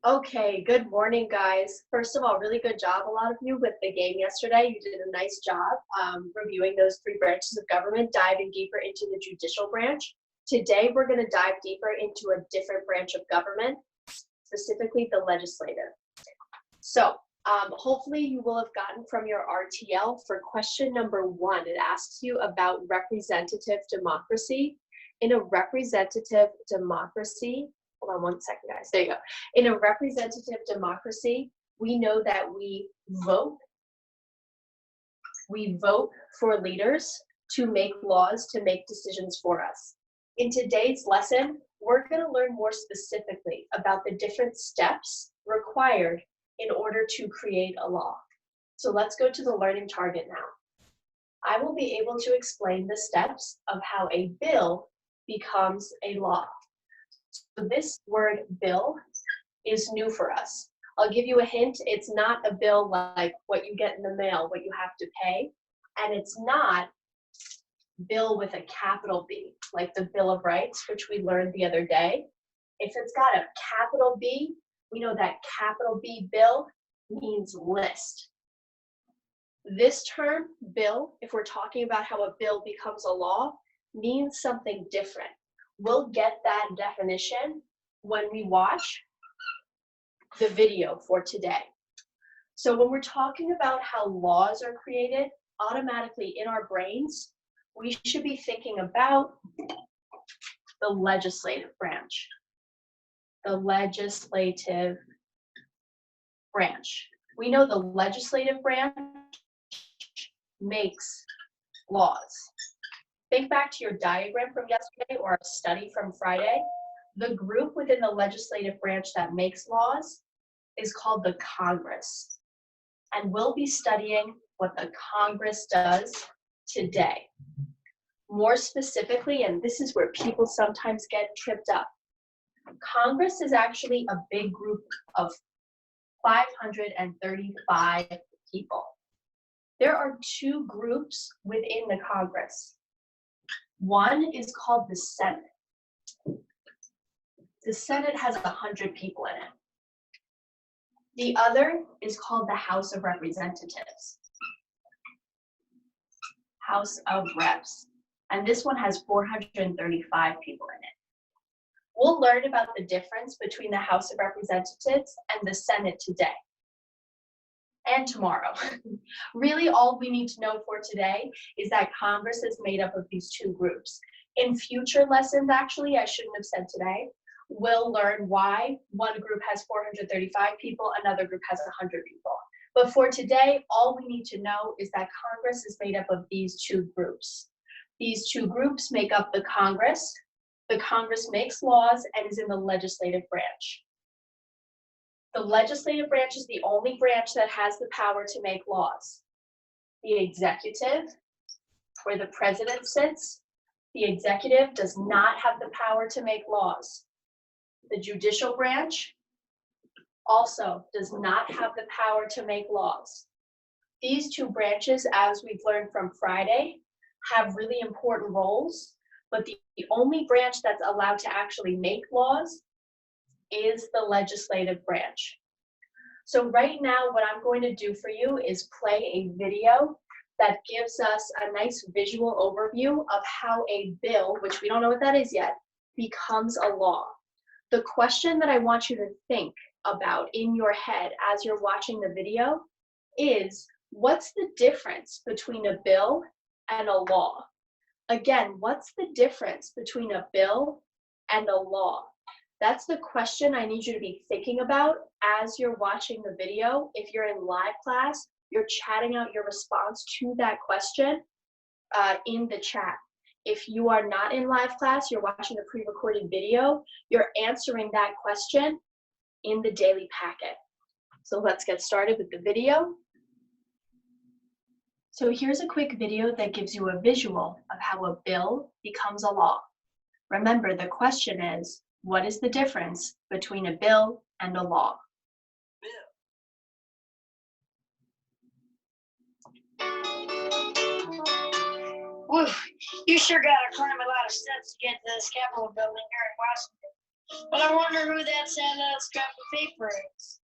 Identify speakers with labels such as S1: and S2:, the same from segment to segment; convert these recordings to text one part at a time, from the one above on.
S1: Okay, good morning, guys. First of all, really good job, a lot of you, with the game yesterday. You did a nice job reviewing those three branches of government, diving deeper into the judicial branch. Today, we're going to dive deeper into a different branch of government, specifically the legislative. So hopefully you will have gotten from your RTL for question number 1. It asks you about representative democracy. In a representative democracy, hold on one second, guys. There you go. In a representative democracy, we know that we vote for leaders to make laws, to make decisions for us. In today's lesson, we're going to learn more specifically about the different steps required in order to create a law. So let's go to the learning target now. I will be able to explain the steps of how a bill becomes a law. So this word bill is new for us. I'll give you a hint. It's not a bill like what you get in the mail, what you have to pay. And it's not bill with a capital B, like the Bill of Rights, which we learned the other day. If it's got a capital B, we know that capital B bill means list. This term, bill, if we're talking about how a bill becomes a law, means something different. We'll get that definition when we watch the video for today. So when we're talking about how laws are created, automatically in our brains, we should be thinking about the legislative branch. The legislative branch. We know the legislative branch makes laws. Think back to your diagram from yesterday or a study from Friday. The group within the legislative branch that makes laws is called the Congress. And we'll be studying what the Congress does today. More specifically, and this is where people sometimes get tripped up, Congress is actually a big group of 535 people. There are two groups within the Congress. One is called the Senate. The Senate has 100 people in it. The other is called the House of Representatives. House of Reps. And this one has 435 people in it. We'll learn about the difference between the House of Representatives and the Senate today and tomorrow. Really, all we need to know for today is that Congress is made up of these two groups. In future lessons, actually, I shouldn't have said today, we'll learn why one group has 435 people, another group has 100 people. But for today, all we need to know is that Congress is made up of these two groups. These two groups make up the Congress. The Congress makes laws and is in the legislative branch. The legislative branch is the only branch that has the power to make laws. The executive, where the president sits, the executive does not have the power to make laws. The judicial branch also does not have the power to make laws. These two branches, as we've learned from Friday, have really important roles, but the only branch that's allowed to actually make laws is the legislative branch. So right now, what I'm going to do for you is play a video that gives us a nice visual overview of how a bill, which we don't know what that is yet, becomes a law. The question that I want you to think about in your head as you're watching the video is, what's the difference between a bill and a law? Again, what's the difference between a bill and a law? That's the question I need you to be thinking about as you're watching the video. If you're in live class, you're chatting out your response to that question in the chat. If you are not in live class, you're watching the pre-recorded video, you're answering that question in the daily packet. So let's get started with the video. So here's a quick video that gives you a visual of how a bill becomes a law. Remember, the question is, what is the difference between a bill and a law?
S2: Whew, you sure got to climb a lot of steps to get to this Capitol building here in Washington. But I wonder who that sad scrap of paper is.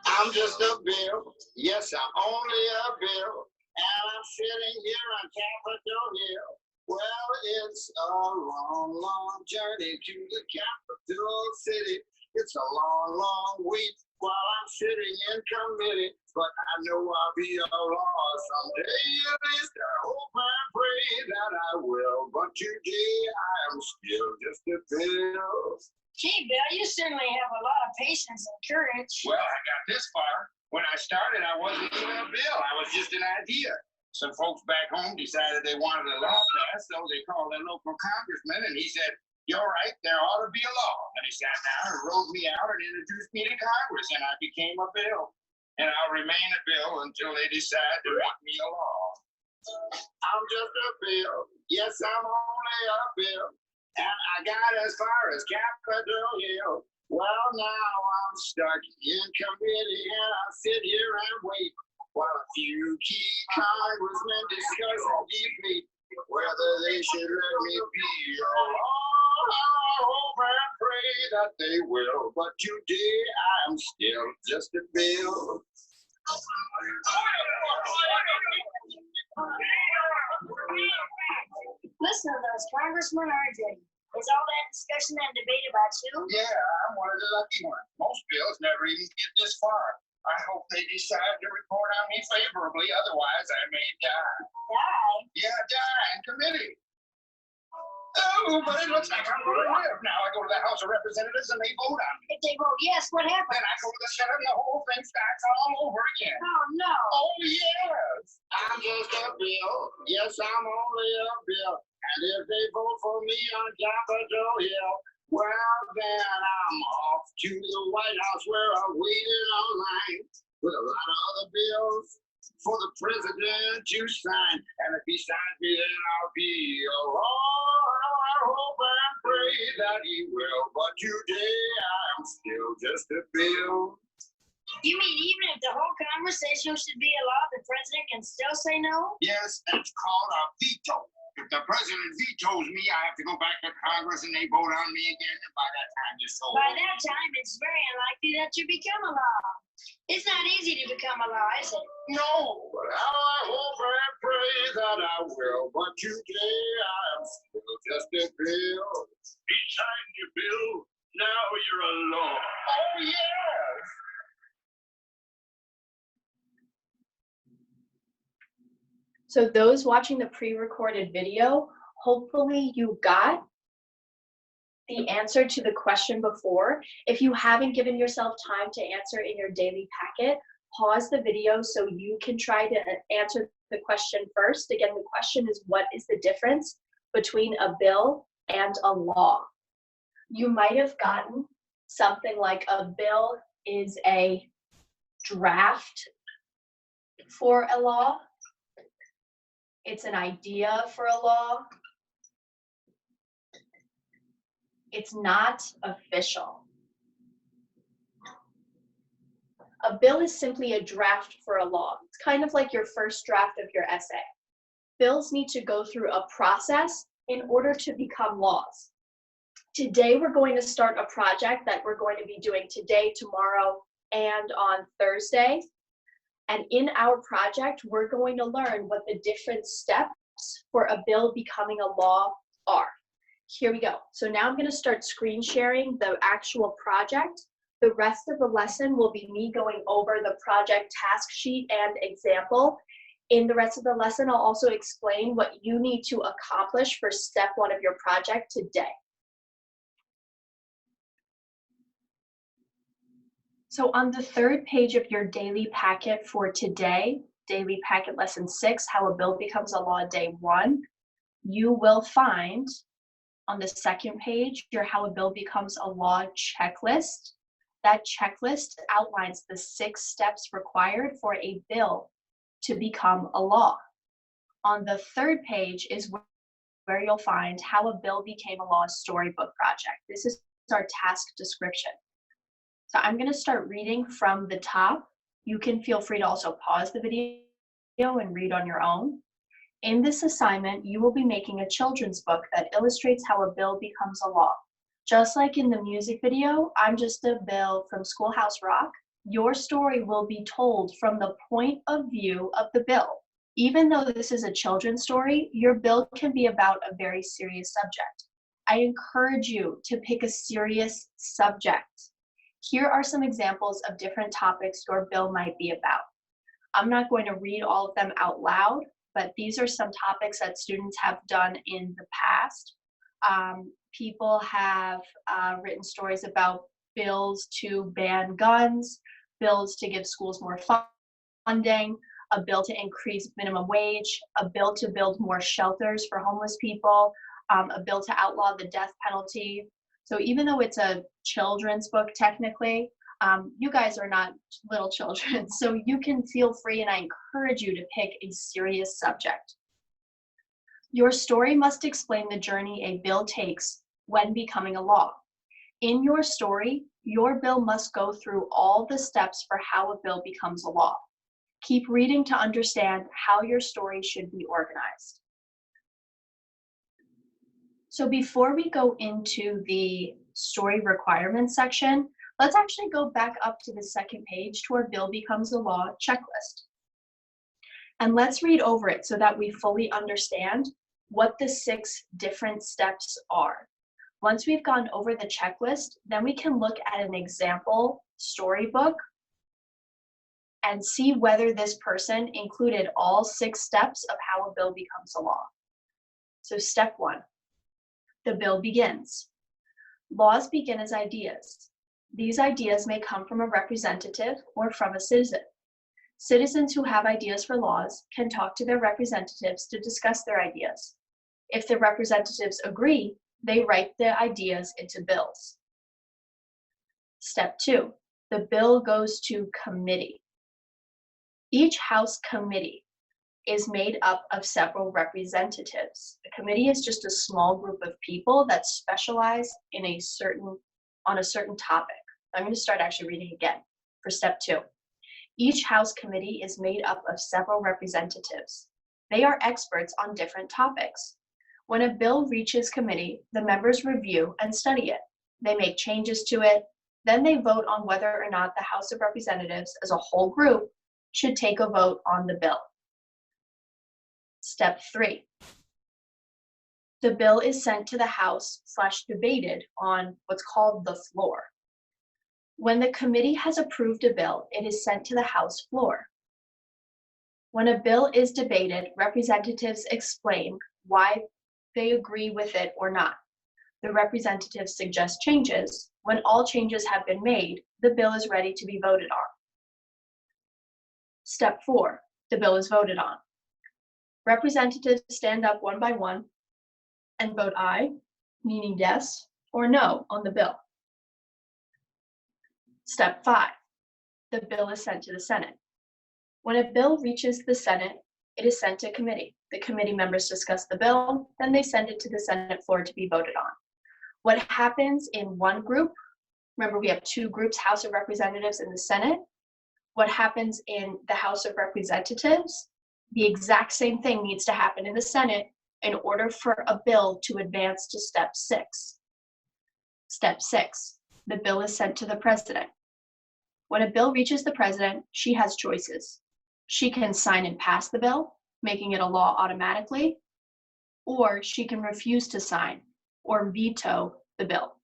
S3: I'm just a bill. Yes, I'm only a bill. And I'm sitting here on Capitol Hill. Well, it's a long, long journey to the capital city. It's a long, long week while I'm sitting in committee. But I know I'll be a law someday. At least I hope and pray that I will. But today I am still just a bill.
S2: Gee, Bill, you certainly have a lot of patience and courage.
S3: Well, I got this far. When I started, I wasn't even a bill. I was just an idea. Some folks back home decided they wanted a law passed, so they called their local congressman, and he said, "You're right, there ought to be a law." And he sat down and wrote me out and introduced me to Congress, and I became a bill. And I'll remain a bill until they decide to make me a law. I'm just a bill. Yes, I'm only a bill. And I got as far as Capitol Hill. Well, now I'm stuck in committee, and I sit here and wait while a few key congressmen discuss and debate whether they should let me be a law. I hope and pray that they will, but today I'm still just a bill.
S2: Listen to those congressmen, aren't they? Is all that discussion and debate about you?
S3: Yeah, I'm one of the lucky ones. Most bills never even get this far. I hope they decide to report on me favorably, otherwise I may die.
S2: Die?
S3: Yeah, die in committee. Oh, but it looks like I'm going to live. Now I go to the House of Representatives and they vote on me.
S2: If they vote yes, what happens?
S3: Then I go to the Senate and the whole thing starts all over again.
S2: Oh, no.
S3: Oh, yes. I'm just a bill. Yes, I'm only a bill. And if they vote for me on Capitol Hill, well, then I'm off to the White House where I'm waiting online with a lot of other bills for the president to sign. And if he signs me, then I'll be a law. I hope and pray that he will. But today I'm still just a bill.
S2: You mean even if the whole conversation should be a law, the president can still say no?
S3: Yes, that's called a veto. If the president vetoes me, I have to go back to Congress and they vote on me again. And by that time, you're so
S2: By that time, it's very unlikely that you become a law. It's not easy to become a law, is it?
S3: No, but I hope and pray that I will. But today I'm still just a bill. He signed your bill. Now you're a law. Oh, yes.
S1: So those watching the pre-recorded video, hopefully you got the answer to the question before. If you haven't given yourself time to answer in your daily packet, pause the video so you can try to answer the question first. Again, the question is, what is the difference between a bill and a law? You might have gotten something like a bill is a draft for a law. It's an idea for a law. It's not official. A bill is simply a draft for a law. It's kind of like your first draft of your essay. Bills need to go through a process in order to become laws. Today, we're going to start a project that we're going to be doing today, tomorrow, and on Thursday. And in our project, we're going to learn what the different steps for a bill becoming a law are. Here we go. So now I'm going to start screen sharing the actual project. The rest of the lesson will be me going over the project task sheet and example. In the rest of the lesson, I'll also explain what you need to accomplish for step 1 of your project today. So on the 3rd page of your daily packet for today, daily packet lesson 6, how a bill becomes a law, day 1, you will find on the 2nd page your how a bill becomes a law checklist. That checklist outlines the 6 steps required for a bill to become a law. On the 3rd page is where you'll find how a bill became a law storybook project. This is our task description. So I'm going to start reading from the top. You can feel free to also pause the video and read on your own. In this assignment, you will be making a children's book that illustrates how a bill becomes a law. Just like in the music video, I'm Just a Bill from Schoolhouse Rock, your story will be told from the point of view of the bill. Even though this is a children's story, your bill can be about a very serious subject. I encourage you to pick a serious subject. Here are some examples of different topics your bill might be about. I'm not going to read all of them out loud, but these are some topics that students have done in the past. People have written stories about bills to ban guns, bills to give schools more funding, a bill to increase minimum wage, a bill to build more shelters for homeless people, a bill to outlaw the death penalty. So even though it's a children's book technically, you guys are not little children, so you can feel free, and I encourage you to pick a serious subject. Your story must explain the journey a bill takes when becoming a law. In your story, your bill must go through all the steps for how a bill becomes a law. Keep reading to understand how your story should be organized. So before we go into the story requirements section, let's actually go back up to the second page to our Bill Becomes a Law checklist. And let's read over it so that we fully understand what the 6 different steps are. Once we've gone over the checklist, then we can look at an example storybook and see whether this person included all 6 steps of how a bill becomes a law. So step 1, the bill begins. Laws begin as ideas. These ideas may come from a representative or from a citizen. Citizens who have ideas for laws can talk to their representatives to discuss their ideas. If the representatives agree, they write the ideas into bills. Step 2, the bill goes to committee. Each House committee is made up of several representatives. A committee is just a small group of people that specialize on a certain topic. I'm going to start actually reading again for step 2. Each House committee is made up of several representatives. They are experts on different topics. When a bill reaches committee, the members review and study it. They make changes to it. Then they vote on whether or not the House of Representatives as a whole group should take a vote on the bill. Step 3. The bill is sent to the House/debated on what's called the floor. When the committee has approved a bill, it is sent to the House floor. When a bill is debated, representatives explain why they agree with it or not. The representatives suggest changes. When all changes have been made, the bill is ready to be voted on. Step 4, the bill is voted on. Representatives stand up one by one and vote aye, meaning yes, or no on the bill. Step 5, the bill is sent to the Senate. When a bill reaches the Senate, it is sent to committee. The committee members discuss the bill, then they send it to the Senate floor to be voted on. What happens in one group, remember we have 2 groups, House of Representatives and the Senate. What happens in the House of Representatives, the exact same thing needs to happen in the Senate in order for a bill to advance to step 6. Step 6, the bill is sent to the president. When a bill reaches the president, she has choices. She can sign and pass the bill, making it a law automatically, or she can refuse to sign or veto the bill.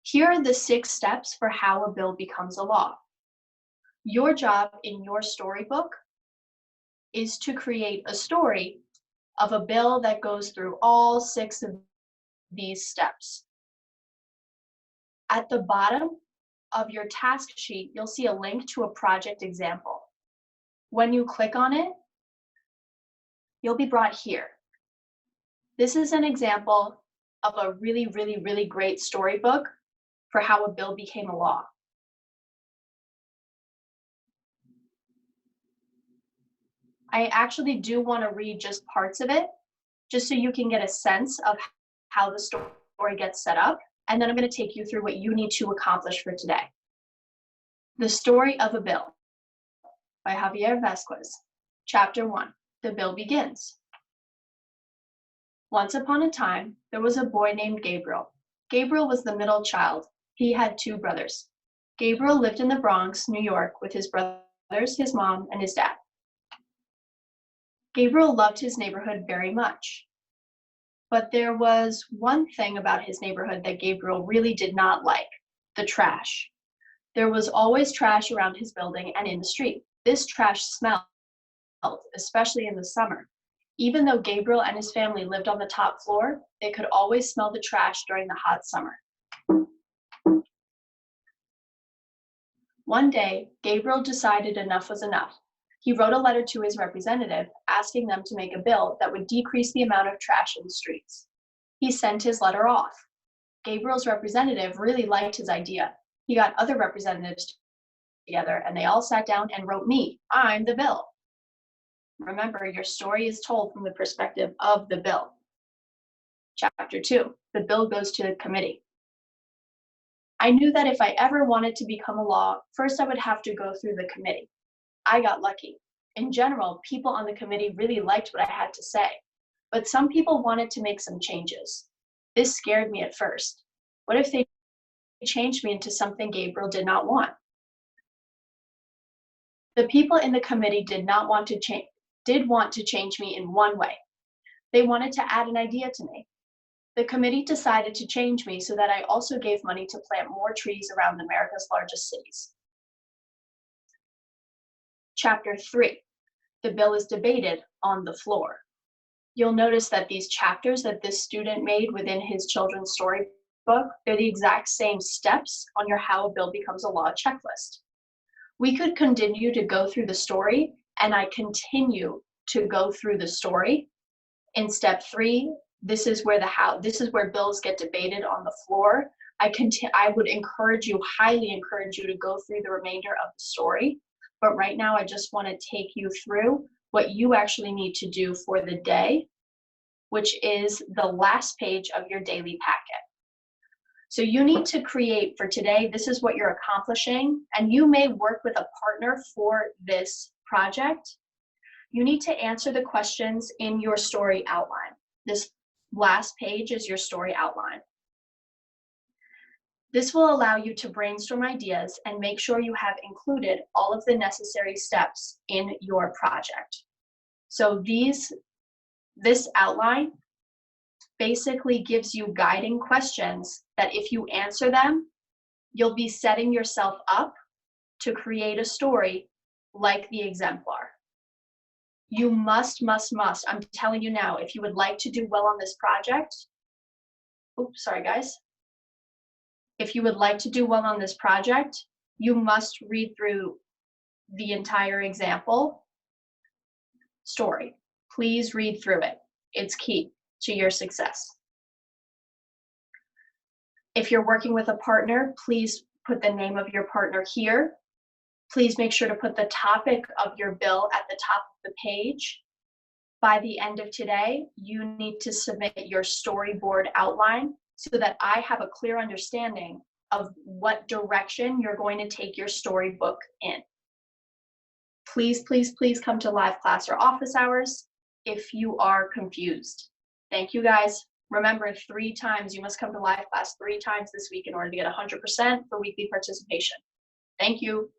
S1: Here are the 6 steps for how a bill becomes a law. Your job in your storybook is to create a story of a bill that goes through all 6 of these steps. At the bottom of your task sheet, you'll see a link to a project example. When you click on it, you'll be brought here. This is an example of a really great storybook for how a bill became a law. I actually do want to read just parts of it, just so you can get a sense of how the story gets set up, and then I'm going to take you through what you need to accomplish for today. The Story of a Bill by Javier Vasquez. Chapter 1, The Bill Begins. Once upon a time, there was a boy named Gabriel. Gabriel was the middle child. He had 2 brothers. Gabriel lived in the Bronx, New York, with his brothers, his mom, and his dad. Gabriel loved his neighborhood very much. But there was one thing about his neighborhood that Gabriel really did not like: the trash. There was always trash around his building and in the street. This trash smelled, especially in the summer. Even though Gabriel and his family lived on the top floor, they could always smell the trash during the hot summer. One day, Gabriel decided enough was enough. He wrote a letter to his representative asking them to make a bill that would decrease the amount of trash in the streets. He sent his letter off. Gabriel's representative really liked his idea. He got other representatives together and they all sat down and wrote me. I'm the bill. Remember, your story is told from the perspective of the bill. Chapter 2, the bill goes to the committee. I knew that if I ever wanted to become a law, first I would have to go through the committee. I got lucky. In general, people on the committee really liked what I had to say, but some people wanted to make some changes. This scared me at first. What if they changed me into something Gabriel did not want? The people in the committee did want to change me in one way. They wanted to add an idea to me. The committee decided to change me so that I also gave money to plant more trees around America's largest cities. Chapter 3, the bill is debated on the floor. You'll notice that these chapters that this student made within his children's storybook, they're the exact same steps on your How a Bill Becomes a Law checklist. We could continue to go through the story, and I continue to go through the story. In step 3, this is where bills get debated on the floor. I would highly encourage you to go through the remainder of the story. But right now, I just want to take you through what you actually need to do for the day, which is the last page of your daily packet. So you need to create for today, this is what you're accomplishing, and you may work with a partner for this project. You need to answer the questions in your story outline. This last page is your story outline. This will allow you to brainstorm ideas and make sure you have included all of the necessary steps in your project. So this outline basically gives you guiding questions that if you answer them, you'll be setting yourself up to create a story like the exemplar. You must, I'm telling you now, if you would like to do well on this project, oops, sorry guys. If you would like to do well on this project, you must read through the entire example story. Please read through it. It's key to your success. If you're working with a partner, please put the name of your partner here. Please make sure to put the topic of your bill at the top of the page. By the end of today, you need to submit your storyboard outline so that I have a clear understanding of what direction you're going to take your storybook in. Please, please, please come to live class or office hours if you are confused. Thank you guys. Remember, 3 times, you must come to live class 3 times this week in order to get 100% for weekly participation. Thank you.